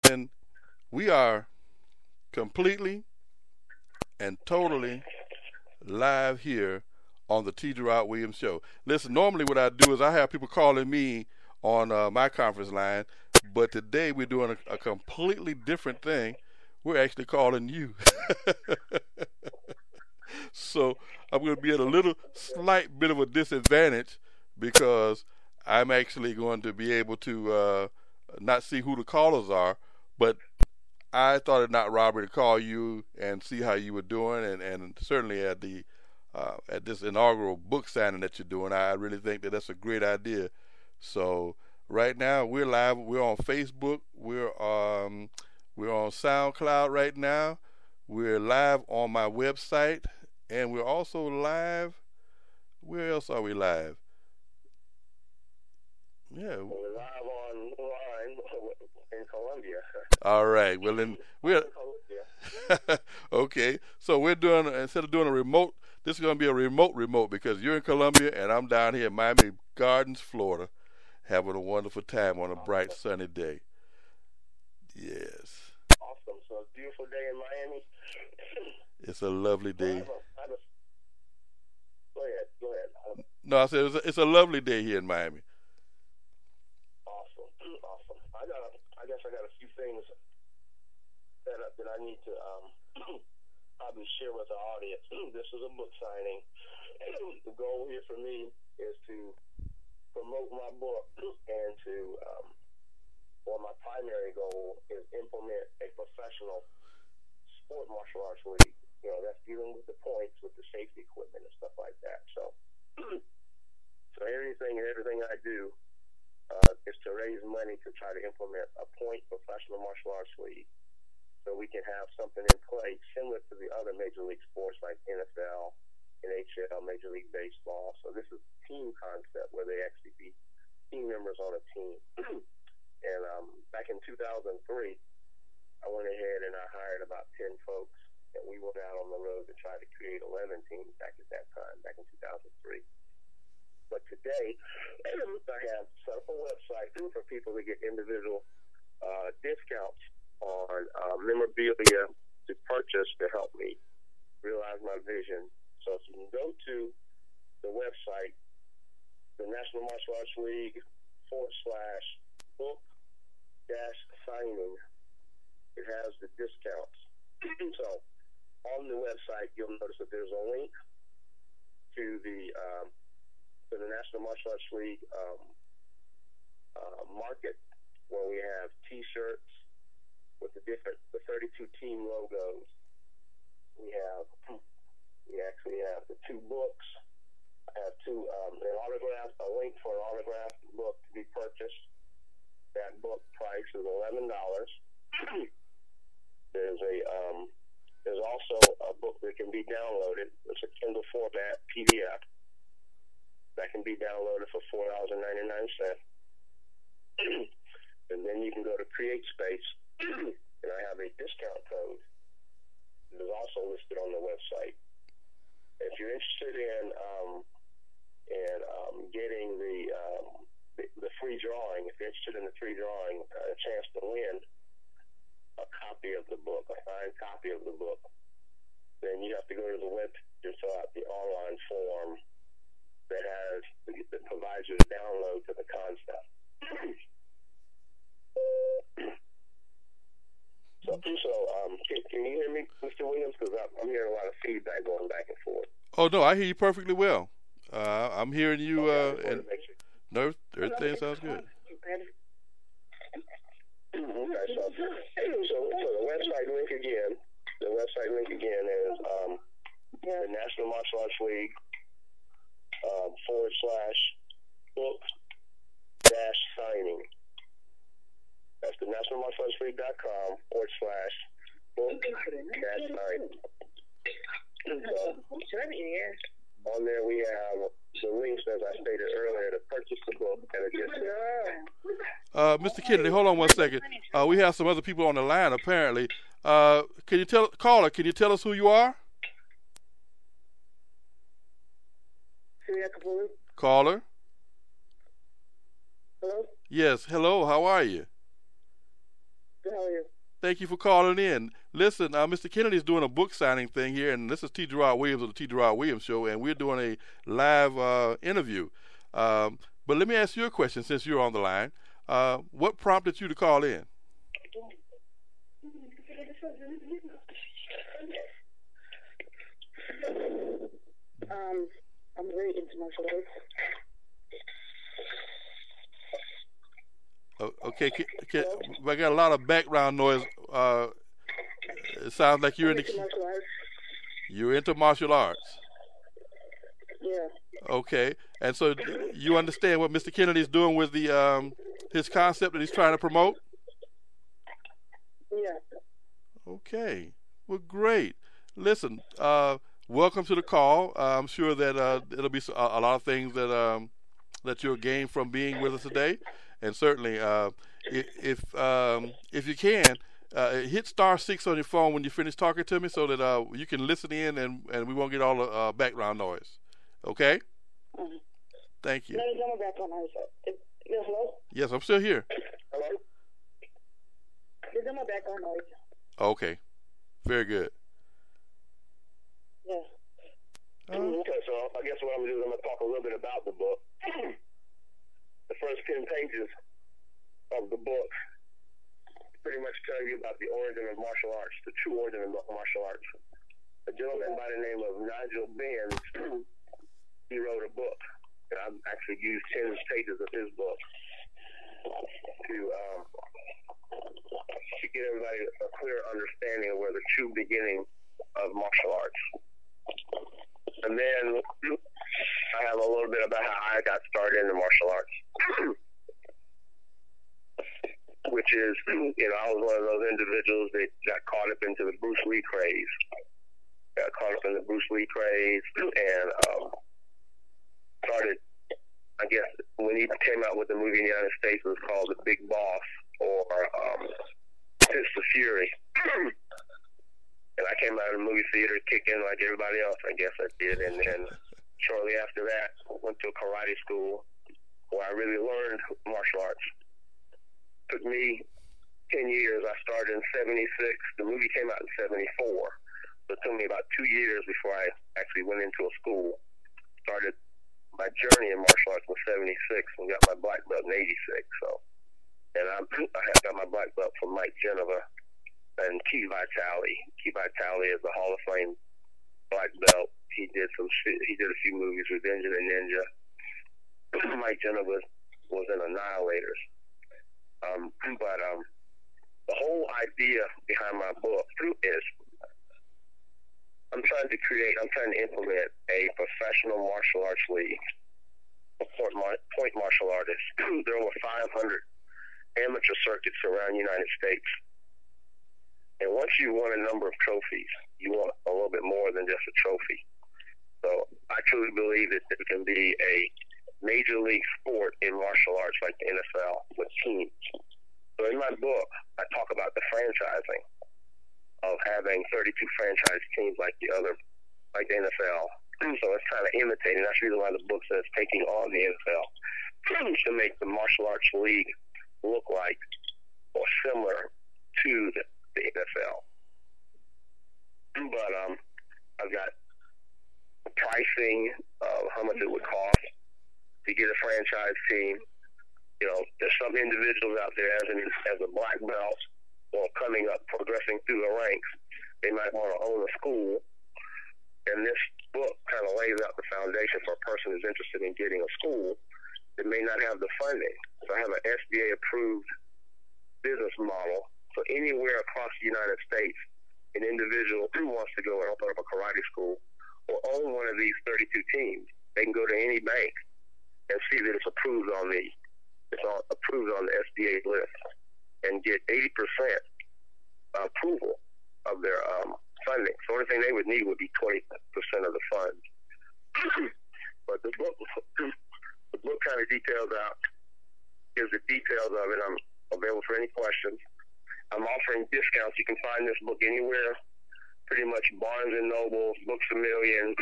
And we are completely and totally live here on the T. Gerard Williams Show. Listen, normally what I do is I have people calling me on my conference line, but today we're doing a completely different thing. We're actually calling you. So I'm going to be at a little slight bit of a disadvantage because I'm actually going to be able to not see who the callers are, but I thought it not robbery to call you and see how you were doing, and certainly at this inaugural book signing that you're doing, I really think that that's a great idea. So right now we're live. We're on Facebook. We're on SoundCloud right now. We're live on my website, and we're also live. Where else are we live? Yeah, we're live online in Colombia. All right. Well, then we're okay. So we're doing, instead of doing a remote, this is going to be a remote because you're in Colombia and I'm down here in Miami Gardens, Florida, having a wonderful time on a bright sunny day. Yes. Awesome. So it's a beautiful day in Miami. It's a lovely day. Go ahead. No, I said it's a lovely day here in Miami. Awesome. I guess I got a few things that I need to probably share with the audience. This is a book signing. The goal here for me is to promote my book and my primary goal is implement a professional sport martial arts league. You know, that's dealing with the points, with the safety equipment and stuff like that. So, everything I do is to raise money to try to implement a point professional martial arts league, so we can have something in place similar to the other major league sports like NFL, NHL, Major League Baseball. So this is a team concept where they actually be team members on a team. And back in 2003, I went ahead and I hired about 10 folks, and we went out on the road to try to create 11 teams back at that time, back in 2003. But today, I have set up a website for people to get individual discounts on memorabilia to purchase to help me realize my vision. So if you can go to the website, the National Martial Arts League /book-signing, it has the discounts. So on the website, you'll notice that there's a link to the National Martial Arts League market, where we have T-shirts with the 32 team logos. We actually have the 2 books. I have a link for an autographed book to be purchased. That book price is $11. There's also a book that can be downloaded. It's a Kindle format PDF that can be downloaded for $4.99. And then you can go to Create Space, and I have a discount code that is also listed on the website. If you're interested in getting the free drawing, if you're interested in the free drawing, a chance to win a copy of the book, a signed copy of the book, then you have to go to the web to fill out the online form that provides you the download to the concept. So, can you hear me, Mr. Williams? Because I'm hearing a lot of feedback going back and forth. Oh no, I hear you perfectly well. I'm hearing you, and no, everything sounds good. Okay, so the website link again. The website link again is the National Martial Arts League /book-signing. That's the nationalmartialartsleague.com /book-signing. On there we have the links, as I stated earlier, to purchase the book at a discount. Mr. Kennedy, hold on one second. We have some other people on the line, apparently. Can you tell us who you are? Caller? Hello? Yes, hello, how are you? How are you? Thank you for calling in. Listen, Mr. Kennedy is doing a book signing thing here, and this is T. Gerard Williams of the T. Gerard Williams Show, and we're doing a live interview. But let me ask you a question since you're on the line. What prompted you to call in? I'm very into martial arts. Okay, I got a lot of background noise. It sounds like you're into martial arts. Yeah. Okay, and so you understand what Mr. Kennedy is doing with the his concept that he's trying to promote? Yeah. Okay, well, great. Listen, welcome to the call. I'm sure that it'll be a lot of things that that you'll gain from being with us today. And certainly, if you can, hit *6 on your phone when you finish talking to me, so that you can listen in and we won't get all the background noise. Okay? Mm-hmm. Thank you. No, there's no background noise. Hello? Yes, I'm still here. Hello? There's no background noise. Okay. Very good. Yeah. Okay, so I guess what I'm going to do is I'm going to talk a little bit about the book. The first 10 pages of the book pretty much tell you about the origin of martial arts, the true origin of martial arts. A gentleman by the name of Nigel Benn, he wrote a book, and I've actually used 10 pages of his book to get everybody a clear understanding of where the true beginning of martial arts. And then I have a little bit about how I got started in the martial arts, which is, I was one of those individuals that got caught up into the Bruce Lee craze. And started, I guess, when he came out with the movie in the United States, it was called The Big Boss, or Fist of Fury. And I came out of the movie theater kicking like everybody else, I guess I did. And then shortly after that, I went to a karate school where I really learned martial arts. Took me 10 years. I started in 76. The movie came out in 74. So it took me about 2 years before I actually went into a school. Started my journey in martial arts in 76 and got my black belt in 86. And I had got my black belt from Mike Geneva and Key Vitale. Key Vitale is a Hall of Fame black belt. He did a few movies, Revenge of the Ninja. Mike Geneva was in Annihilators. But the whole idea behind my book is I'm trying to implement a professional martial arts league for point martial artists. There are over 500 amateur circuits around the United States. And once you won a number of trophies, you want a little bit more than just a trophy. So I truly believe that there can be a major league sport in martial arts like the NFL with teams. So in my book, I talk about the franchising of having 32 franchise teams like the NFL. So it's kind of imitating. That's the reason why the book says taking on the NFL to make the martial arts league look like or similar to the NFL. But I've got pricing of how much it would cost to get a franchise team. There's some individuals out there as a black belt or coming up, progressing through the ranks. They might want to own a school. And this book kind of lays out the foundation for a person who's interested in getting a school that may not have the funding. So I have an SBA-approved business model. So anywhere across the United States, an individual who wants to go and open up a karate school or own one of these 32 teams, they can go to any bank and see that it's approved on the SBA list and get 80% approval of their funding. So the only thing they would need would be 20% of the funds. But the book kind of gives the details of it. I'm available for any questions. I'm offering discounts. You can find this book anywhere, pretty much Barnes & Noble, Books A Million,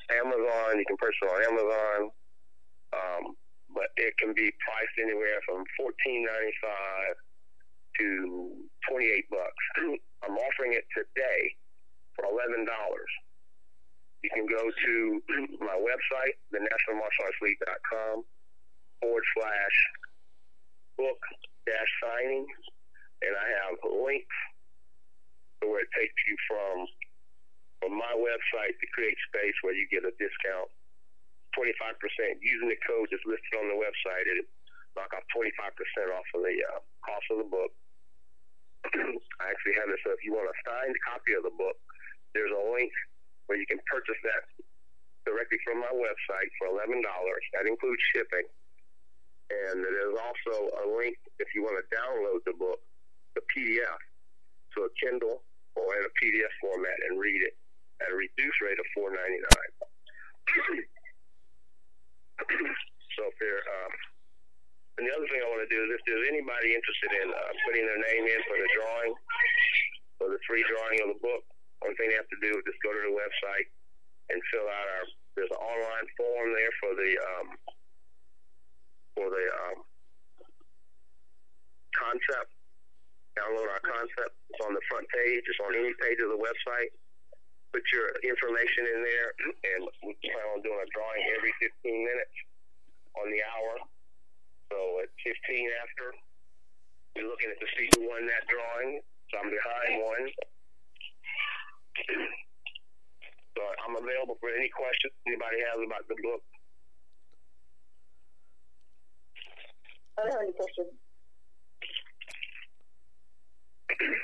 Amazon. You can purchase it on Amazon. But it can be priced anywhere from $14.95 $28. I'm offering it today for $11. You can go to my website, thenationalmartialartsleague.com/book-signing, and I have links where it takes you from my website to Create Space, where you get a discount, 25%. Using the code that's listed on the website, it knock off 25% off of the cost of the book. I actually have it, so if you want a signed copy of the book, there's a link where you can purchase that directly from my website for $11. That includes shipping. And there's also a link if you want to download the book, the PDF, to a Kindle or in a PDF format and read it at a reduced rate of $4.99. So if there, and the other thing I want to do is if there's anybody interested in putting their name in for the drawing, for the free drawing of the book, one thing they have to do is just go to the website and fill out there's an online form there for the concept. Download our concept. It's on the front page. It's on any page of the website. Put your information in there, and we plan on doing a drawing every 15 minutes on the hour. So at 15 after, we're looking at the see who won that drawing. So I'm behind one. So I'm available for any questions anybody has about the book. I don't have any questions.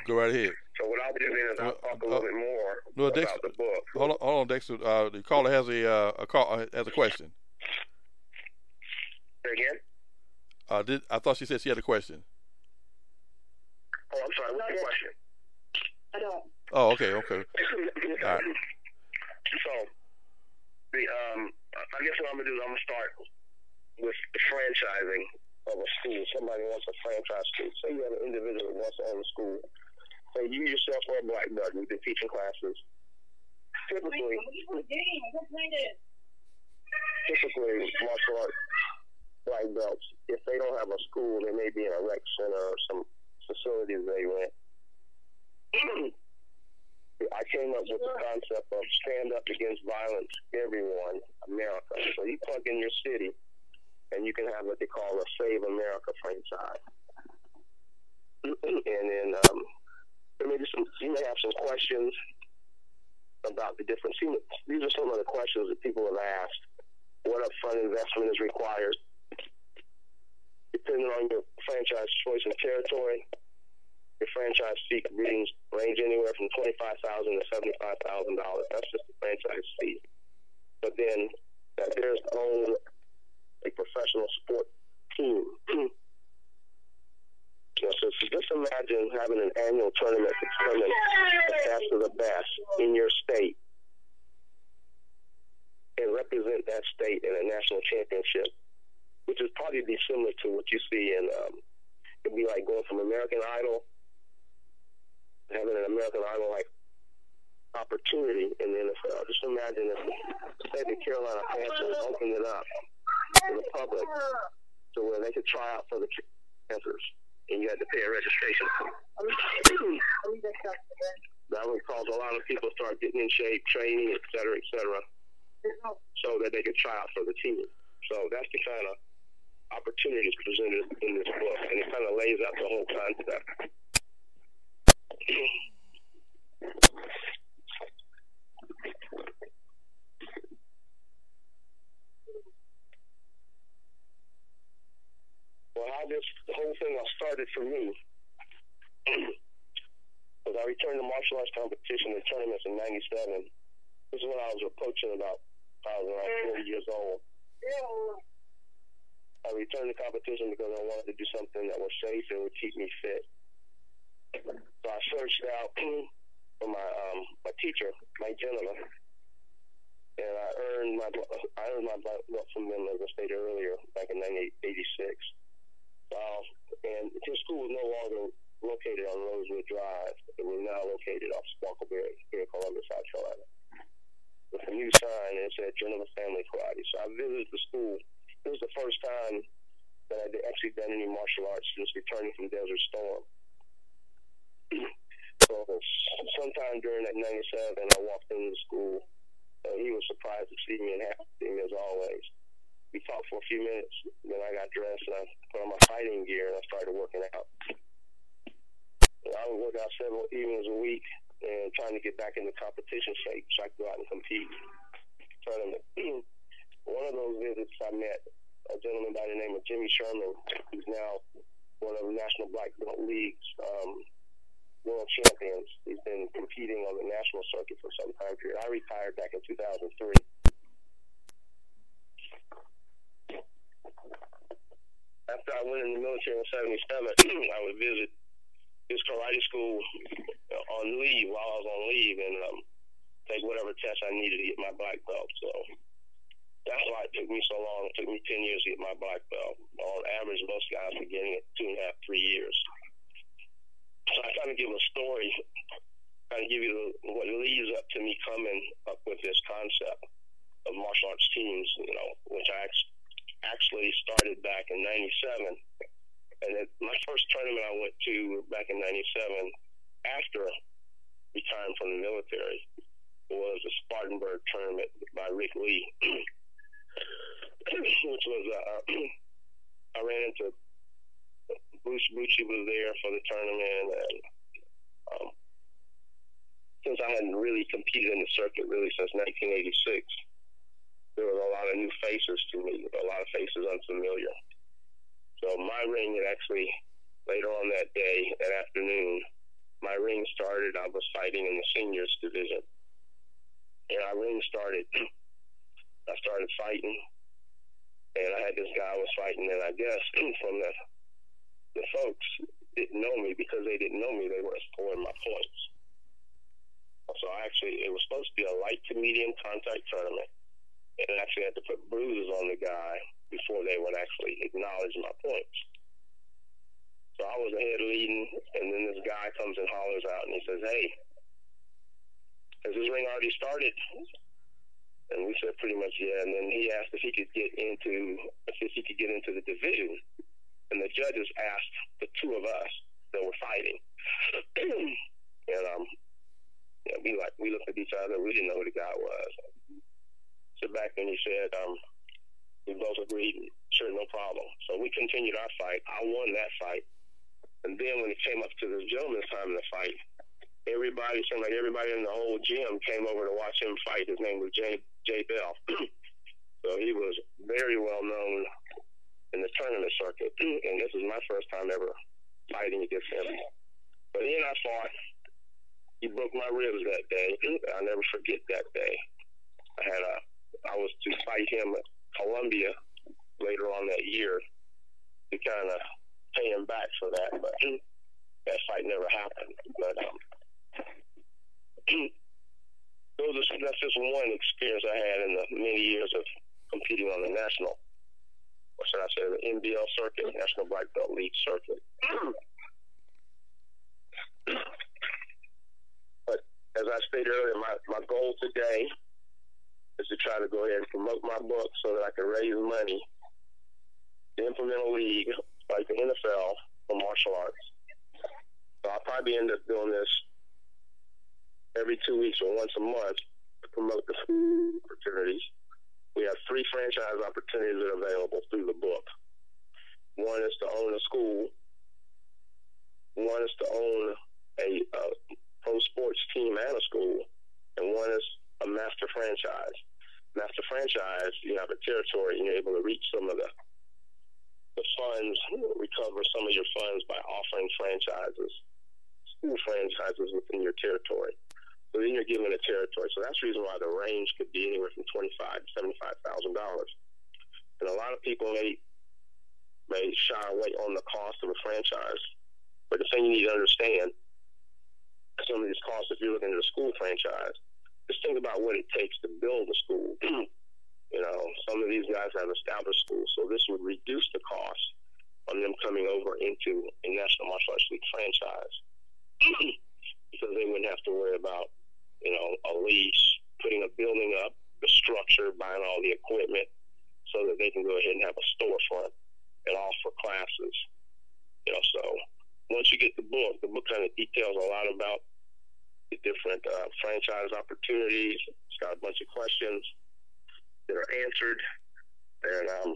Go right ahead. So what I'll do then is I'll talk a little bit more about Dexter, the book. Hold on, Dexter. The caller has a question. Say again? I thought she said she had a question. Oh, I'm sorry. What's the question? I don't. Oh, okay. All right. So, I guess what I'm gonna do is I'm gonna start with the franchising of a school. Somebody wants a franchise school. Say you have an individual who wants to own a school. Say you yourself are a black belt. You've been teaching classes. Typically, martial arts black belts, if they don't have a school, they may be in a rec center or some facilities they rent. I came up with the concept of stand up against violence, everyone, America. So you plug in your city, and you can have what they call a Save America franchise. And then you may have some questions about the different. These are some of the questions that people have asked. What upfront investment is required? Depending on your franchise choice and territory, your franchise fee could range anywhere from $25,000 to $75,000. That's just the franchise fee. But then there's own a professional sport team. So just imagine having an annual tournament to determine the best of the best in your state and represent that state in a national championship, which would probably be similar to what you see in, it'd be like going from American Idol, having an American Idol-like opportunity in the NFL. Just imagine if, say, the Carolina Panthers opened it up to the public to where they could try out for the Panthers, and you had to pay a registration fee. That would cause a lot of people to start getting in shape, training, et cetera, so that they could try out for the team. So that's the kind of opportunities presented in this book, and it kind of lays out the whole concept. Well, how this whole thing all started for me was I returned to martial arts competition and tournaments in '97. This is when I was approaching I was around 40 years old. I returned to competition because I wanted to do something that was safe and would keep me fit. So I searched out for my teacher, Mike Gentleman, and I earned my belt from them, as I stated earlier, back in 1986. And his school was no longer located on Rosewood Drive. It was now located off Sparkleberry here in Columbus, South Carolina, with a new sign, and it said Geneva Family Karate. So I visited the school. It was the first time that I'd actually done any martial arts since returning from Desert Storm. time during that 97, I walked into the school. He was surprised to see me and happy to see me as always. We talked for a few minutes. Then I got dressed and I put on my fighting gear and I started working out. I would work out several evenings a week and trying to get back in the competition shape so I could go out and compete. Tournament. One of those visits, I met a gentleman by the name of Jimmy Sherman, who's now one of the National Black Belt League's world champions. He's been competing on the national circuit for some time period. I retired back in 2003. After I went in the military in 77, I would visit his karate school on leave, while I was on leave, and take whatever test I needed to get my black belt. So that's why it took me so long. It took me 10 years to get my black belt. On average, most guys were getting it 2.5, 3 years. So I kind of give a story, kind of give you what leads up to me coming up with this concept of martial arts teams, which I actually started back in 97. And my first tournament I went to back in 97, after retiring from the military, was the Spartanburg tournament by Rick Lee, which was, I ran into Bruce Bucci was there for the tournament, and since I hadn't really competed in the circuit really since 1986, there was a lot of new faces to me, a lot of faces unfamiliar. So my ring had actually, later on that day, that afternoon, my ring started. I was fighting in the seniors division. And our ring started. I started fighting. And I had this guy I was fighting. And I guess from the folks didn't know me. Because they didn't know me, they weren't scoring my points. So it was supposed to be a light to medium contact tournament. And I actually had to put bruises on the guy before they would actually acknowledge my points. So I was ahead leading, and then this guy comes and hollers out, and he says, "Hey, has this ring already started?" And we said pretty much, yeah. And then he asked if he could get into the division. And the judges asked the two of us that were fighting. And we looked at each other. We didn't know who the guy was. So back then he said, we both agreed, sure, no problem. So we continued our fight. I won that fight. And then when it came up to this gentleman's time in the fight, everybody in the whole gym came over to watch him fight. His name was Jay Bell. So he was very well known in the tournament circuit. And this was my first time ever fighting against him. But then I fought. He broke my ribs that day. I'll never forget that day. I was to fight him at Columbia later on that year to kind of pay him back for that, but that fight never happened. But that's just one experience I had in the many years of competing on the national, or should I say the NBL circuit, National Black Belt League circuit. But as I stated earlier, my goal today is to try to go ahead and promote my book so that I can raise money to implement a league like the NFL for martial arts. So I'll probably end up doing this every 2 weeks or once a month to promote the opportunities. We have 3 franchise opportunities that are available through the book. One is to own a school. One is to own a pro sports team and a school. And one is a master franchise. Master franchise, you have a territory and you're able to reach some of the funds, recover some of your funds by offering franchises, school franchises within your territory. So then you're given a territory. So that's the reason why the range could be anywhere from $25,000 to $75,000. And a lot of people may shy away on the cost of a franchise. But the thing you need to understand, some of these costs, if you're looking at a school franchise, just think about what it takes to build a school. Some of these guys have established schools, so this would reduce the cost on them coming over into a National Martial Arts League franchise because they wouldn't have to worry about, a lease, putting a building up, the structure, buying all the equipment so that they can go ahead and have a storefront and offer classes. So once you get the book kind of details a lot about the different franchise opportunities. It's got a bunch of questions that are answered, and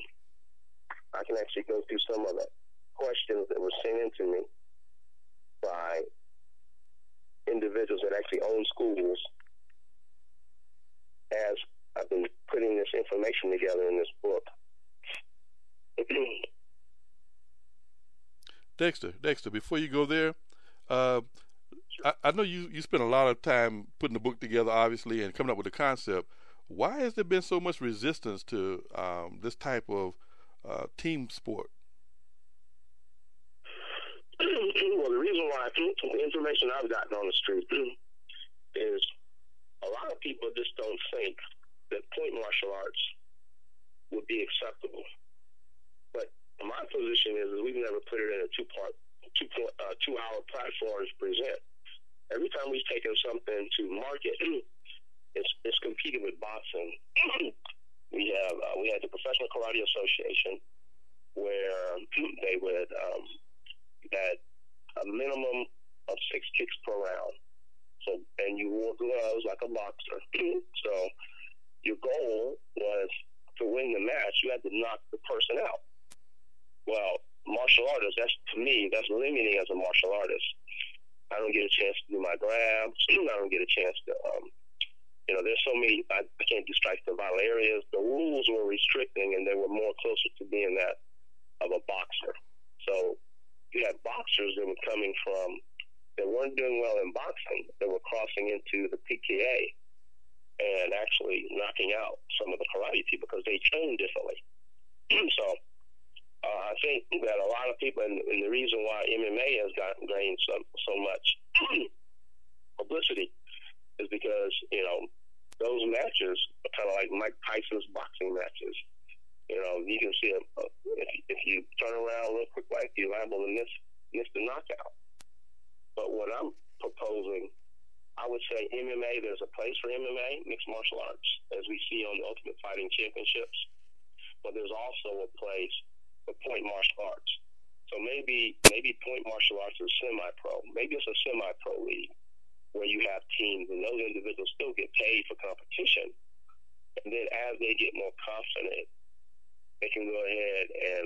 I can actually go through some of the questions that were sent in to me by individuals that actually own schools as I've been putting this information together in this book. Dexter, before you go there, I know you spent a lot of time putting the book together, obviously, and coming up with the concept. Why has there been so much resistance to this type of team sport? Well, the reason why, from the information I've gotten on the street, is a lot of people just don't think that point martial arts would be acceptable. But my position is we've never put it in a two-hour platform to present. Every time we've taken something to market, it's competed with boxing. We had the Professional Karate Association, where they would had a minimum of 6 kicks per round. So, and you wore gloves like a boxer. So your goal was to win the match. You had to knock the person out. Well, martial artists, to me, that's limiting as a martial artist. I don't get a chance to do my grabs. I don't get a chance to, there's so many, I can't do strikes to vital areas. The rules were restricting, and they were more closer to being that of a boxer. So you had boxers that were that weren't doing well in boxing, that were crossing into the PKA and actually knocking out some of the karate people because they trained differently. So I think that a lot of people, and the reason why MMA has gained so much publicity is because, those matches are kind of like Mike Tyson's boxing matches. You can see if you turn around real quick, like you're liable to miss the knockout. But what I'm proposing, I would say MMA, there's a place for MMA, mixed martial arts, as we see on the Ultimate Fighting Championships. But there's also a place for point martial arts. So maybe point martial arts is semi-pro. Maybe it's a semi-pro league where you have teams, and those individuals still get paid for competition. And then as they get more confident, they can go ahead and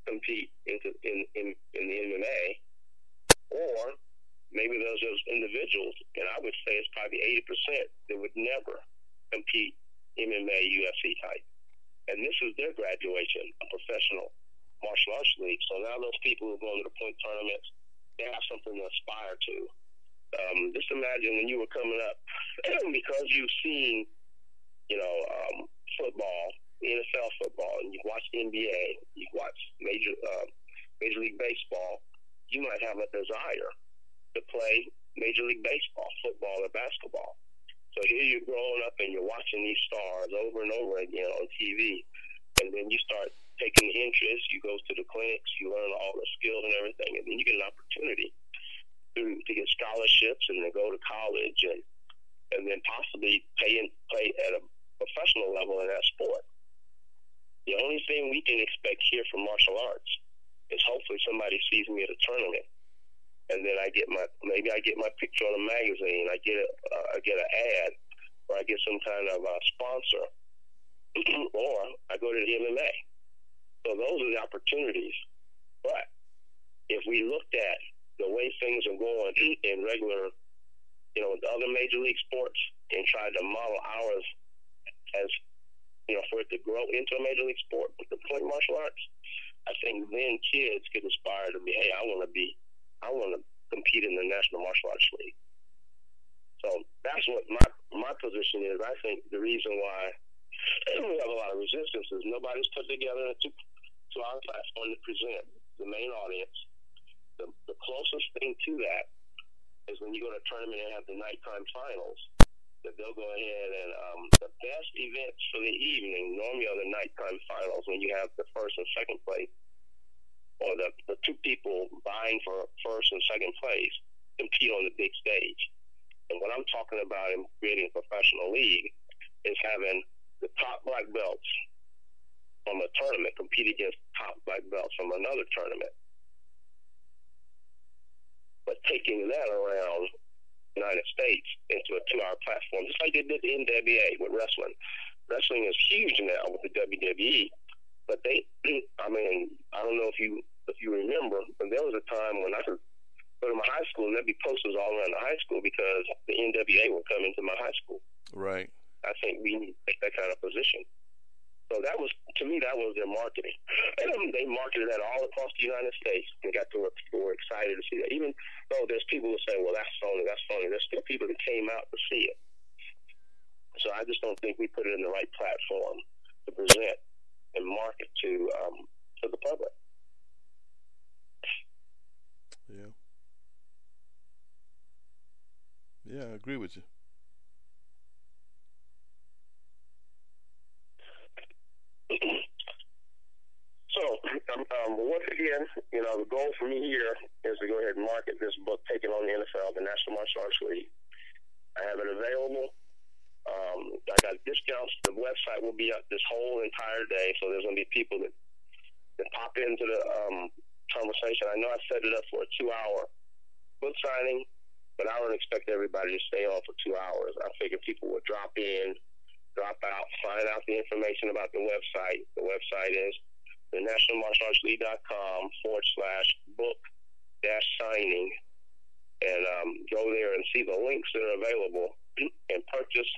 compete in the MMA. Or maybe there's those individuals, and I would say it's probably 80% that would never compete MMA, UFC type. And this is their graduation, a professional martial arts league. So now those people who are going to the point tournaments, they have something to aspire to. Just imagine when you were coming up, because you've seen, football, NFL football, and you watch NBA, you watch Major League Baseball, you might have a desire to play Major League Baseball, football, or basketball. So here you're growing up and you're watching these stars over and over again on TV, and then you start taking interest. You go to the clinics, you learn all the skills and everything, and then you get an opportunity to get scholarships and then go to college and then possibly play at a professional level in that sport. The only thing we can expect here from martial arts is hopefully somebody sees me at a tournament, and then I get my picture on a magazine. I get an ad, or I get some kind of sponsor, or I go to the MMA. So those are the opportunities. But if we looked at the way things are going in regular, the other major league sports, and tried to model ours as, for it to grow into a major league sport with the point martial arts, I think then kids could aspire to be, hey, I want to compete in the National Martial Arts League. So that's what my position is. I think the reason why we have a lot of resistance is nobody's put together to our platform to present the main audience. The closest thing to that is when you go to a tournament and have the nighttime finals, that they'll go ahead and the best events for the evening normally are the nighttime finals, when you have the first and second place, or the two people vying for first and second place compete on the big stage. And what I'm talking about in creating a professional league is having the top black belts from a tournament compete against top black belts from another tournament. But taking that around United States into a 2-hour platform, just like they did the NWA with wrestling. Wrestling is huge now with the WWE, but they, I mean, I don't know if you remember, but there was a time when I could go to my high school and there'd be posters all around the high school because the NWA would come into my high school. Right. I think we need to take that kind of position. So that was, to me, that was their marketing. And they marketed that all across the United States and got to where people were excited to see that. Even though there's people who say, well, that's phony, there's still people that came out to see it. So I just don't think we put it in the right platform to present and market to the public. Yeah. Yeah, I agree with you. So, once again, the goal for me here is to go ahead and market this book, Taking on the NFL, the National Martial Arts League. I have it available. I got discounts. The website will be up this whole entire day, so there's going to be people that pop into the conversation. I know I set it up for a 2-hour book signing, but I don't expect everybody to stay on for 2 hours. I figure people will drop in, drop out, find out the information about the website. The website is thenationalmartialartsleague.com/book-signing, and go there and see the links that are available and purchase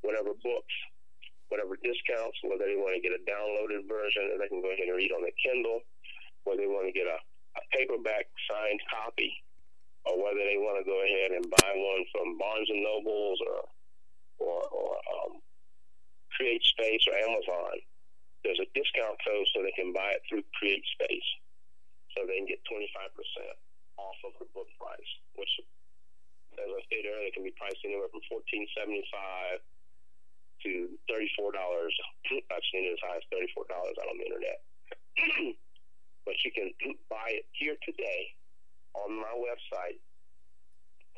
whatever books, whatever discounts, whether they want to get a downloaded version that they can go ahead and read on their Kindle, whether they want to get a paperback signed copy, or whether they want to go ahead and buy one from Barnes and Nobles or Create Space or Amazon. There's a discount code so they can buy it through Create Space, so they can get 25% off of the book price, which, as I stated earlier, can be priced anywhere from $14.75 to $34. I've seen it as high as $34 out on the internet. But you can buy it here today on my website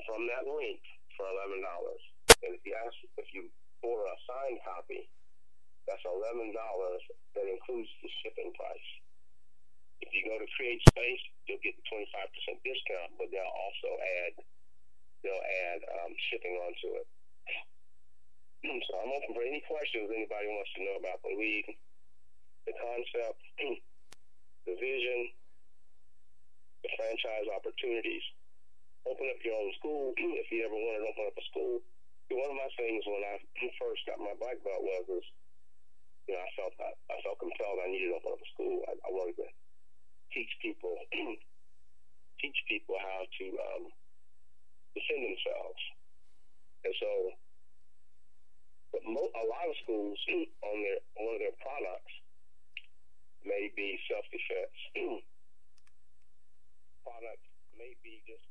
from that link for $11. And if you order a signed copy, that's $11 that includes the shipping price. If you go to Create Space, you'll get the 25% discount, but they'll add shipping onto it. So I'm open for any questions anybody wants to know about the league, the concept, the vision, the franchise opportunities. Open up your own school if you ever wanted to open up a school. One of my things when I first got my black belt was I felt compelled I needed to open up a school. I wanted to teach people how to defend themselves. And so, but a lot of schools one of their products may be self-defense. Products may be just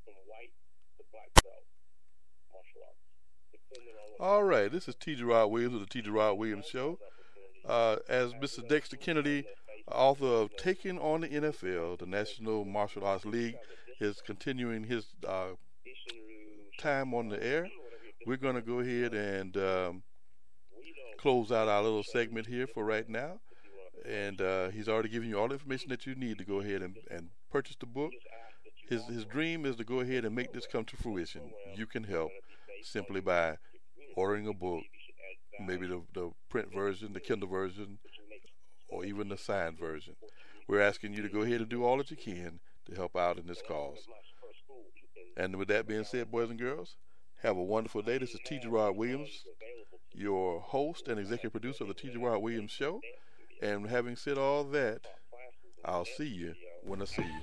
from white to black belt martial arts. All right, this is T. Gerard Williams of the T. Gerard Williams Show. As Mr. Dexter Kennedy, author of Taking on the NFL, the National Martial Arts League, is continuing his time on the air. We're going to go ahead and close out our little segment here for right now. And he's already given you all the information that you need to go ahead and purchase the book. His dream is to go ahead and make this come to fruition. You can help simply by ordering a book, maybe the print version, the Kindle version, or even the signed version. We're asking you to go ahead and do all that you can to help out in this cause. And with that being said, boys and girls, have a wonderful day. This is T. Gerard Williams, your host and executive producer of the T. Gerard Williams Show. And having said all that, I'll see you when I see you.